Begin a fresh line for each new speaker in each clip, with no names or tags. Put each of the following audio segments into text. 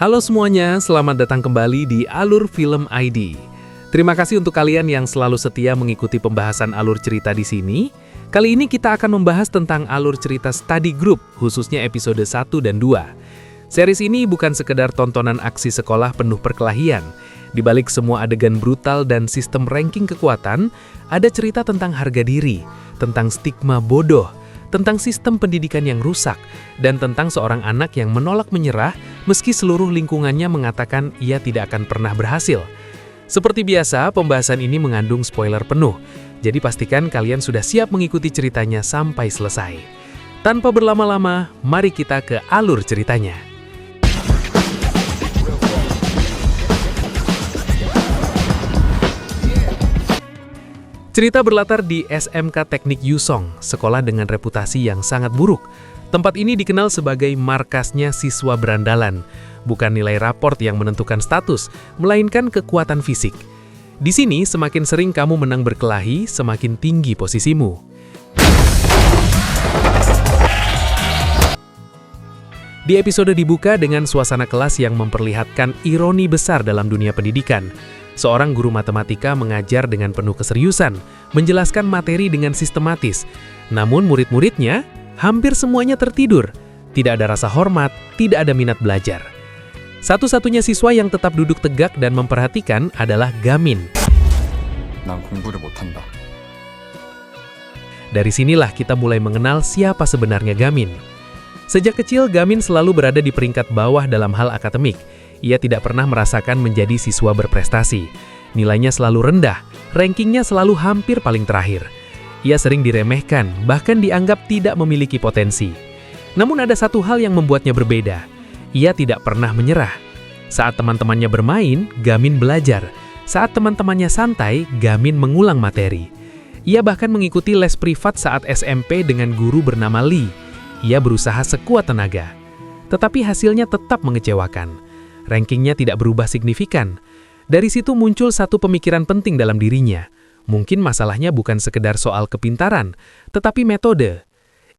Halo semuanya, selamat datang kembali di Alur Film ID. Terima kasih untuk kalian yang selalu setia mengikuti pembahasan alur cerita di sini. Kali ini kita akan membahas tentang alur cerita Study Group, khususnya episode 1 dan 2. Series ini bukan sekedar tontonan aksi sekolah penuh perkelahian. Di balik semua adegan brutal dan sistem ranking kekuatan, ada cerita tentang harga diri, tentang stigma bodoh, tentang sistem pendidikan yang rusak, dan tentang seorang anak yang menolak menyerah meski seluruh lingkungannya mengatakan ia tidak akan pernah berhasil. Seperti biasa, pembahasan ini mengandung spoiler penuh, jadi pastikan kalian sudah siap mengikuti ceritanya sampai selesai. Tanpa berlama-lama, mari kita ke alur ceritanya. Cerita berlatar di SMK Teknik Yusong, sekolah dengan reputasi yang sangat buruk. Tempat ini dikenal sebagai markasnya siswa berandalan, bukan nilai raport yang menentukan status, melainkan kekuatan fisik. Di sini, semakin sering kamu menang berkelahi, semakin tinggi posisimu. Di episode dibuka dengan suasana kelas yang memperlihatkan ironi besar dalam dunia pendidikan. Seorang guru matematika mengajar dengan penuh keseriusan, menjelaskan materi dengan sistematis. Namun murid-muridnya hampir semuanya tertidur. Tidak ada rasa hormat, tidak ada minat belajar. Satu-satunya siswa yang tetap duduk tegak dan memperhatikan adalah Gamin. Dari sinilah kita mulai mengenal siapa sebenarnya Gamin. Sejak kecil, Gamin selalu berada di peringkat bawah dalam hal akademik. Ia tidak pernah merasakan menjadi siswa berprestasi. Nilainya selalu rendah, rankingnya selalu hampir paling terakhir. Ia sering diremehkan, bahkan dianggap tidak memiliki potensi. Namun ada satu hal yang membuatnya berbeda. Ia tidak pernah menyerah. Saat teman-temannya bermain, Gamin belajar. Saat teman-temannya santai, Gamin mengulang materi. Ia bahkan mengikuti les privat saat SMP dengan guru bernama Lee. Ia berusaha sekuat tenaga. Tetapi hasilnya tetap mengecewakan. Rankingnya tidak berubah signifikan. Dari situ muncul satu pemikiran penting dalam dirinya. Mungkin masalahnya bukan sekedar soal kepintaran, tetapi metode.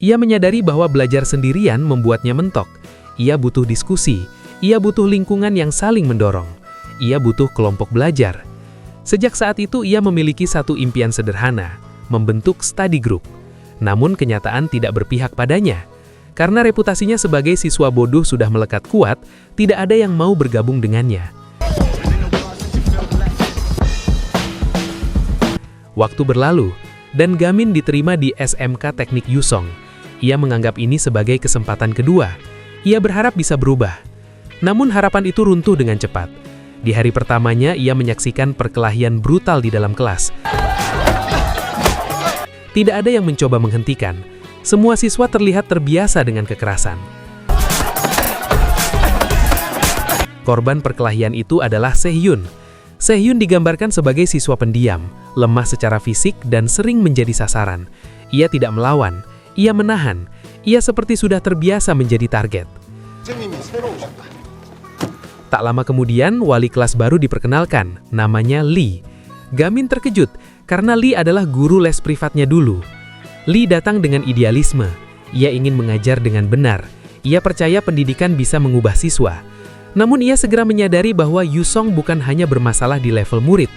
Ia menyadari bahwa belajar sendirian membuatnya mentok. Ia butuh diskusi, ia butuh lingkungan yang saling mendorong. Ia butuh kelompok belajar. Sejak saat itu ia memiliki satu impian sederhana, membentuk study group. Namun kenyataan tidak berpihak padanya. Karena reputasinya sebagai siswa bodoh sudah melekat kuat, tidak ada yang mau bergabung dengannya. Waktu berlalu, dan Gamin diterima di SMK Teknik Yusong. Ia menganggap ini sebagai kesempatan kedua. Ia berharap bisa berubah. Namun harapan itu runtuh dengan cepat. Di hari pertamanya, ia menyaksikan perkelahian brutal di dalam kelas. Tidak ada yang mencoba menghentikan. Semua siswa terlihat terbiasa dengan kekerasan. Korban perkelahian itu adalah Sehyun. Sehyun digambarkan sebagai siswa pendiam, lemah secara fisik dan sering menjadi sasaran. Ia tidak melawan, ia menahan. Ia seperti sudah terbiasa menjadi target. Tak lama kemudian, wali kelas baru diperkenalkan, namanya Lee. Gamin terkejut karena Lee adalah guru les privatnya dulu. Lee datang dengan idealisme. Ia ingin mengajar dengan benar. Ia percaya pendidikan bisa mengubah siswa. Namun ia segera menyadari bahwa Yusong bukan hanya bermasalah di level murid.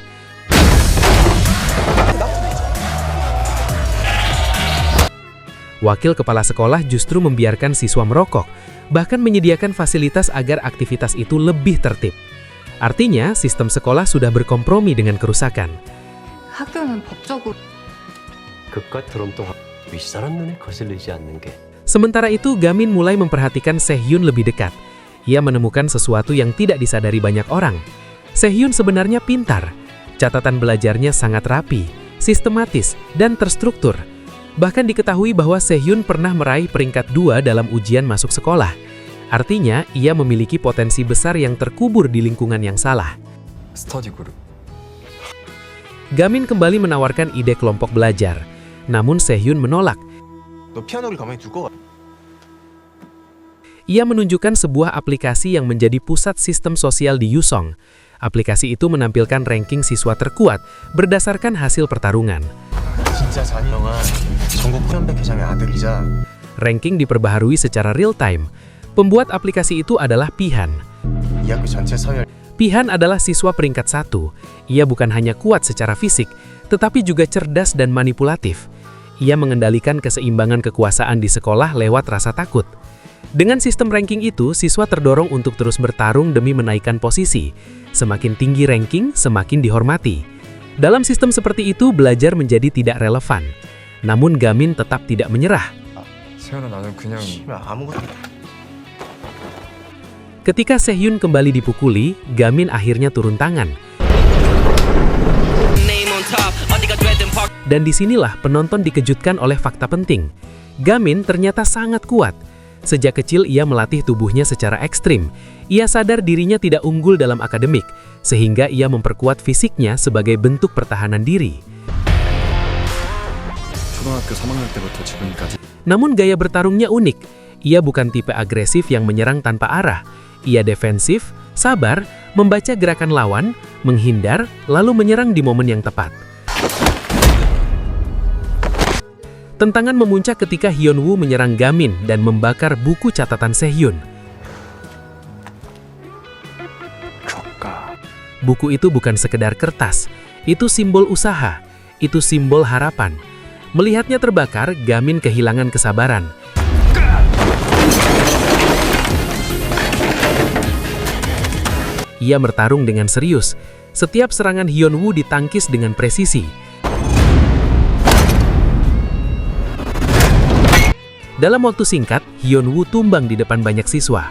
Wakil kepala sekolah justru membiarkan siswa merokok, bahkan menyediakan fasilitas agar aktivitas itu lebih tertib. Artinya, sistem sekolah sudah berkompromi dengan kerusakan. Sementara itu, Gamin mulai memperhatikan Sehyun lebih dekat. Ia menemukan sesuatu yang tidak disadari banyak orang. Sehyun sebenarnya pintar. Catatan belajarnya sangat rapi, sistematis, dan terstruktur. Bahkan diketahui bahwa Sehyun pernah meraih peringkat 2 dalam ujian masuk sekolah. Artinya, ia memiliki potensi besar yang terkubur di lingkungan yang salah. Gamin kembali menawarkan ide kelompok belajar. Namun Sehyun menolak. Ia menunjukkan sebuah aplikasi yang menjadi pusat sistem sosial di Yusong. Aplikasi itu menampilkan ranking siswa terkuat berdasarkan hasil pertarungan. Ranking diperbaharui secara real time. Pembuat aplikasi itu adalah Pihan.
이 학교 전체 서열
Pihan adalah siswa peringkat 1. Ia bukan hanya kuat secara fisik, tetapi juga cerdas dan manipulatif. Ia mengendalikan keseimbangan kekuasaan di sekolah lewat rasa takut. Dengan sistem ranking itu, siswa terdorong untuk terus bertarung demi menaikkan posisi. Semakin tinggi ranking, semakin dihormati. Dalam sistem seperti itu, belajar menjadi tidak relevan. Namun Gamin tetap tidak menyerah.
세연아 나는 그냥
씨발 아무것도
Ketika Sehyun kembali dipukuli, Gamin akhirnya turun tangan. Dan disinilah penonton dikejutkan oleh fakta penting. Gamin ternyata sangat kuat. Sejak kecil ia melatih tubuhnya secara ekstrim. Ia sadar dirinya tidak unggul dalam akademik, sehingga ia memperkuat fisiknya sebagai bentuk pertahanan diri.
초등학교 3학년 때부터 지금까지
Namun gaya bertarungnya unik. Ia bukan tipe agresif yang menyerang tanpa arah. Ia defensif, sabar, membaca gerakan lawan, menghindar, lalu menyerang di momen yang tepat. Tentangan memuncak ketika Hyunwoo menyerang Gamin dan membakar buku catatan Sehyun. Buku itu bukan sekedar kertas, itu simbol usaha, itu simbol harapan. Melihatnya terbakar, Gamin kehilangan kesabaran. Ia bertarung dengan serius. Setiap serangan Hyunwoo ditangkis dengan presisi. Dalam waktu singkat, Hyunwoo tumbang di depan banyak siswa.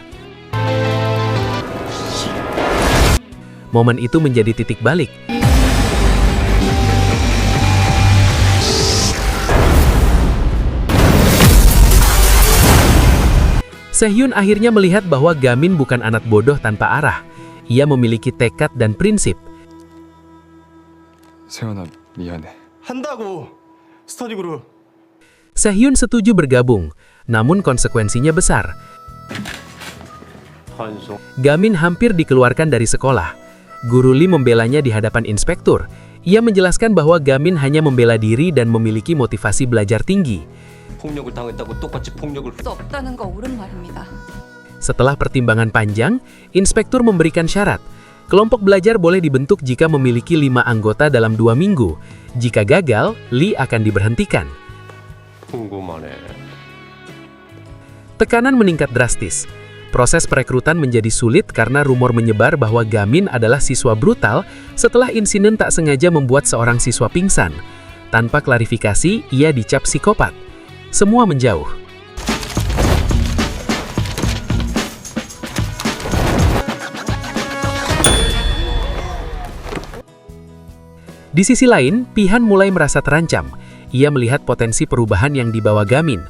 Momen itu menjadi titik balik. Sehyun akhirnya melihat bahwa Gamin bukan anak bodoh tanpa arah. Ia memiliki tekad dan prinsip.
세연아 미안해.
한다고 스터디 그룹
Sehyun setuju bergabung, namun konsekuensinya besar. Gamin hampir dikeluarkan dari sekolah. Guru Lee membelanya di hadapan inspektur. Ia menjelaskan bahwa Gamin hanya membela diri dan memiliki motivasi belajar tinggi.
폭력을 당했다고 똑같이 폭력을
수 없다는 거 옳은 말입니다.
Setelah pertimbangan panjang, inspektur memberikan syarat. Kelompok belajar boleh dibentuk jika memiliki 5 anggota dalam 2 minggu. Jika gagal, Lee akan diberhentikan.
궁금하네.
Tekanan meningkat drastis. Proses perekrutan menjadi sulit karena rumor menyebar bahwa Gamin adalah siswa brutal setelah insiden tak sengaja membuat seorang siswa pingsan. Tanpa klarifikasi, ia dicap psikopat. Semua menjauh. Di sisi lain, Pihan mulai merasa terancam. Ia melihat potensi perubahan yang dibawa Gamin.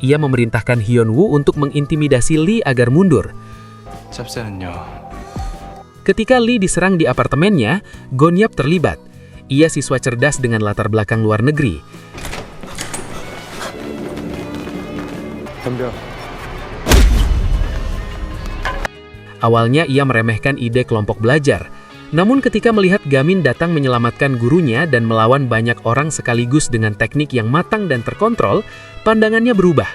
Ia memerintahkan Hyunwoo untuk mengintimidasi Lee agar mundur.
짭새는요
Ketika Lee diserang di apartemennya, Gonyap terlibat. Ia siswa cerdas dengan latar belakang luar negeri.
덤벼.
Awalnya ia meremehkan ide kelompok belajar. Namun ketika melihat Gamin datang menyelamatkan gurunya dan melawan banyak orang sekaligus dengan teknik yang matang dan terkontrol, pandangannya berubah.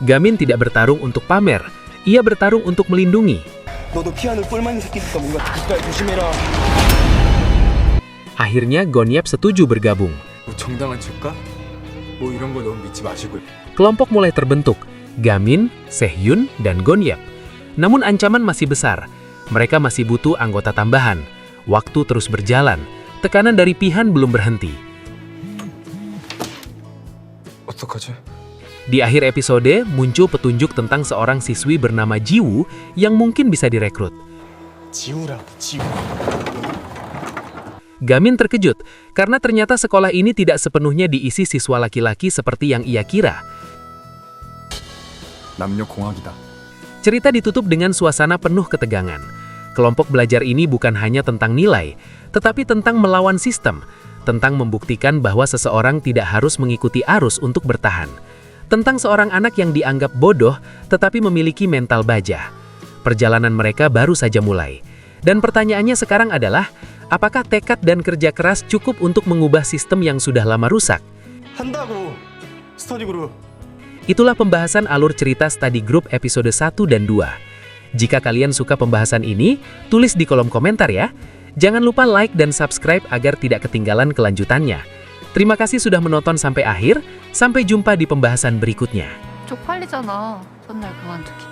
Gamin tidak bertarung untuk pamer, ia bertarung untuk melindungi.
너도 피아노 뿔만 새끼니까 뭔가 뒷달 조심해라
Akhirnya Gonyap setuju bergabung.
뭐 정당한 즉각? 뭐 이런 거 너무 믿지 마시고요.
Kelompok mulai terbentuk, Gamin, Sehyun, dan Gonyap. Namun ancaman masih besar. Mereka masih butuh anggota tambahan. Waktu terus berjalan. Tekanan dari Pihan belum berhenti.
어떡하지?
Di akhir episode, muncul petunjuk tentang seorang siswi bernama Jiwoo yang mungkin bisa direkrut.
지우라고 지우
Gamin terkejut, karena ternyata sekolah ini tidak sepenuhnya diisi siswa laki-laki seperti yang ia kira.
남녀 공학이다.
Cerita ditutup dengan suasana penuh ketegangan. Kelompok belajar ini bukan hanya tentang nilai, tetapi tentang melawan sistem, tentang membuktikan bahwa seseorang tidak harus mengikuti arus untuk bertahan, tentang seorang anak yang dianggap bodoh tetapi memiliki mental baja. Perjalanan mereka baru saja mulai. Dan pertanyaannya sekarang adalah, Apakah tekad dan kerja keras cukup untuk mengubah sistem yang sudah lama rusak?
한다고 스터디 그룹.
Itulah pembahasan alur cerita Study Group episode 1 dan 2. Jika kalian suka pembahasan ini, tulis di kolom komentar ya. Jangan lupa like dan subscribe agar tidak ketinggalan kelanjutannya. Terima kasih sudah menonton sampai akhir. Sampai jumpa di pembahasan berikutnya.
쪽팔리잖아. 첫날 그만두기.